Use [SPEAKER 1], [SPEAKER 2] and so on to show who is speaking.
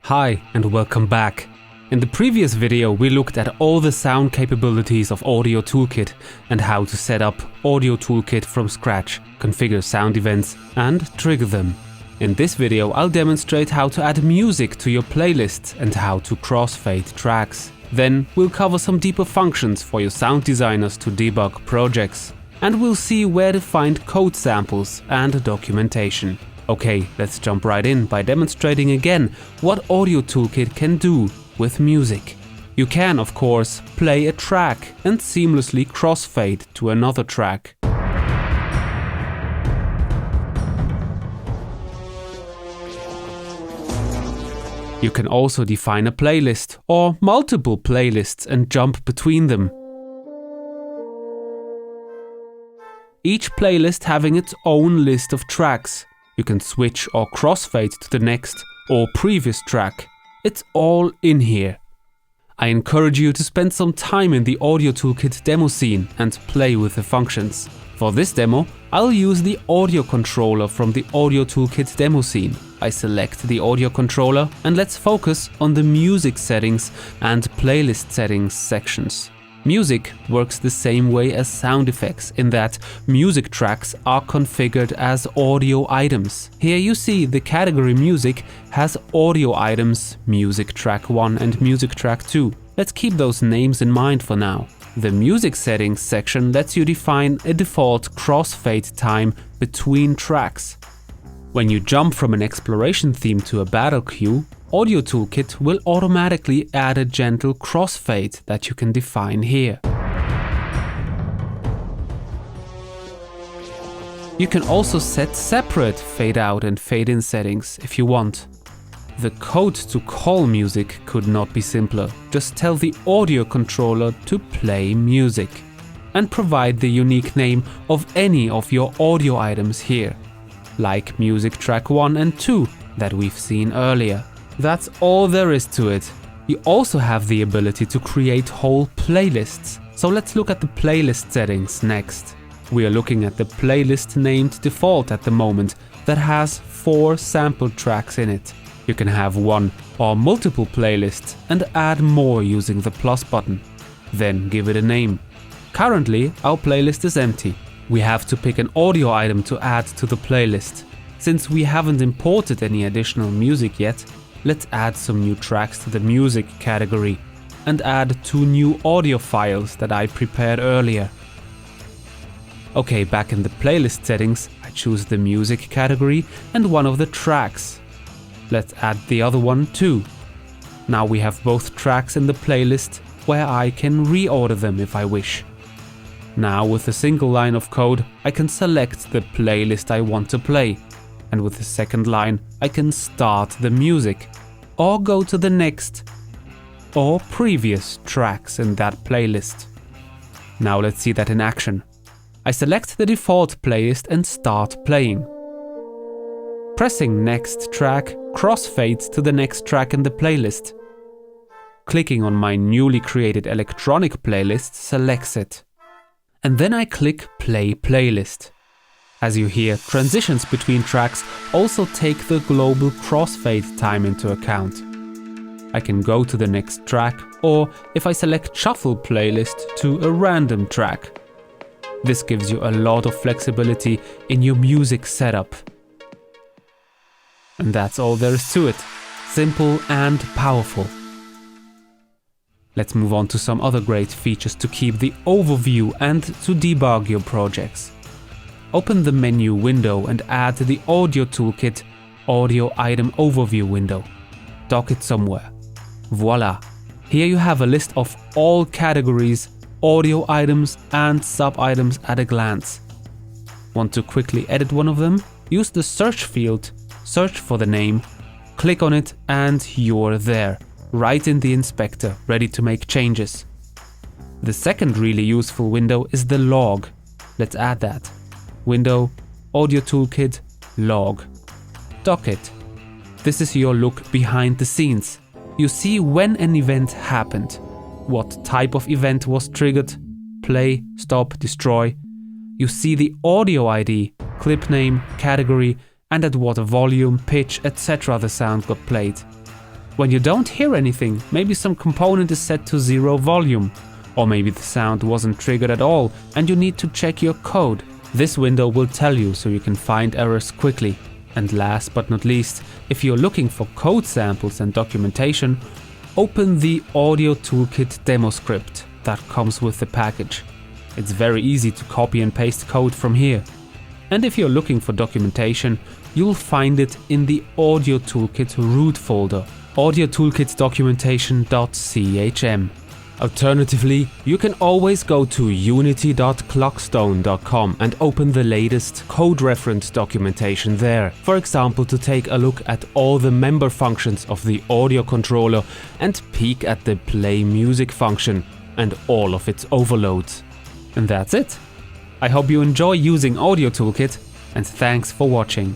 [SPEAKER 1] Hi and welcome back. In the previous video we looked at all the sound capabilities of Audio Toolkit and how to set up Audio Toolkit from scratch, configure sound events and trigger them. In this video I'll demonstrate how to add music to your playlists and how to crossfade tracks. Then we'll cover some deeper functions for your sound designers to debug projects. And we'll see where to find code samples and documentation. Okay, let's jump right in by demonstrating again what Audio Toolkit can do with music. You can, of course, play a track and seamlessly crossfade to another track. You can also define a playlist or multiple playlists and jump between them. Each playlist having its own list of tracks. You can switch or crossfade to the next or previous track. It's all in here. I encourage you to spend some time in the Audio Toolkit demo scene and play with the functions. For this demo, I'll use the audio controller from the Audio Toolkit demo scene. I select the audio controller and let's focus on the music settings and playlist settings sections. Music works the same way as sound effects in that music tracks are configured as audio items. Here you see the category music has audio items music track 1 and music track 2. Let's keep those names in mind for now. The music settings section lets you define a default crossfade time between tracks. When you jump from an exploration theme to a battle queue, Audio Toolkit will automatically add a gentle crossfade that you can define here. You can also set separate fade out and fade in settings if you want. The code to call music could not be simpler. Just tell the audio controller to play music and provide the unique name of any of your audio items here, like music track 1 and 2 that we've seen earlier. That's all there is to it. You also have the ability to create whole playlists. So let's look at the playlist settings next. We are looking at the playlist named default at the moment that has 4 sample tracks in it. You can have one or multiple playlists and add more using the plus button. Then give it a name. Currently, our playlist is empty. We have to pick an audio item to add to the playlist. Since we haven't imported any additional music yet, let's add some new tracks to the music category and add 2 new audio files that I prepared earlier. Okay, back in the playlist settings, I choose the music category and one of the tracks. Let's add the other one too. Now we have both tracks in the playlist where I can reorder them if I wish. Now with a single line of code, I can select the playlist I want to play. And with the second line, I can start the music or go to the next or previous tracks in that playlist. Now let's see that in action. I select the default playlist and start playing. Pressing next track crossfades to the next track in the playlist. Clicking on my newly created electronic playlist selects it. And then I click play playlist. As you hear, transitions between tracks also take the global crossfade time into account. I can go to the next track, or if I select shuffle playlist, to a random track. This gives you a lot of flexibility in your music setup. And that's all there is to it. Simple and powerful. Let's move on to some other great features to keep the overview and to debug your projects. Open the menu window and add the Audio Toolkit Audio Item Overview window. Dock it somewhere. Voila! Here you have a list of all categories, audio items and sub-items at a glance. Want to quickly edit one of them? Use the search field, search for the name, click on it and you're there, right in the inspector, ready to make changes. The second really useful window is the log. Let's add that. Window, Audio Toolkit, log. Dock it. This is your look behind the scenes. You see when an event happened, what type of event was triggered, play, stop, destroy. You see the audio ID, clip name, category, and at what volume, pitch, etc. the sound got played. When you don't hear anything, maybe some component is set to 0 volume, or maybe the sound wasn't triggered at all and you need to check your code. This window will tell you so you can find errors quickly. And last but not least, if you're looking for code samples and documentation, open the Audio Toolkit demo script that comes with the package. It's very easy to copy and paste code from here. And if you're looking for documentation, you'll find it in the Audio Toolkit root folder, audiotoolkitdocumentation.chm. Alternatively, you can always go to unity.clockstone.com and open the latest code reference documentation there. For example, to take a look at all the member functions of the audio controller and peek at the play music function and all of its overloads. And that's it. I hope you enjoy using Audio Toolkit, and thanks for watching.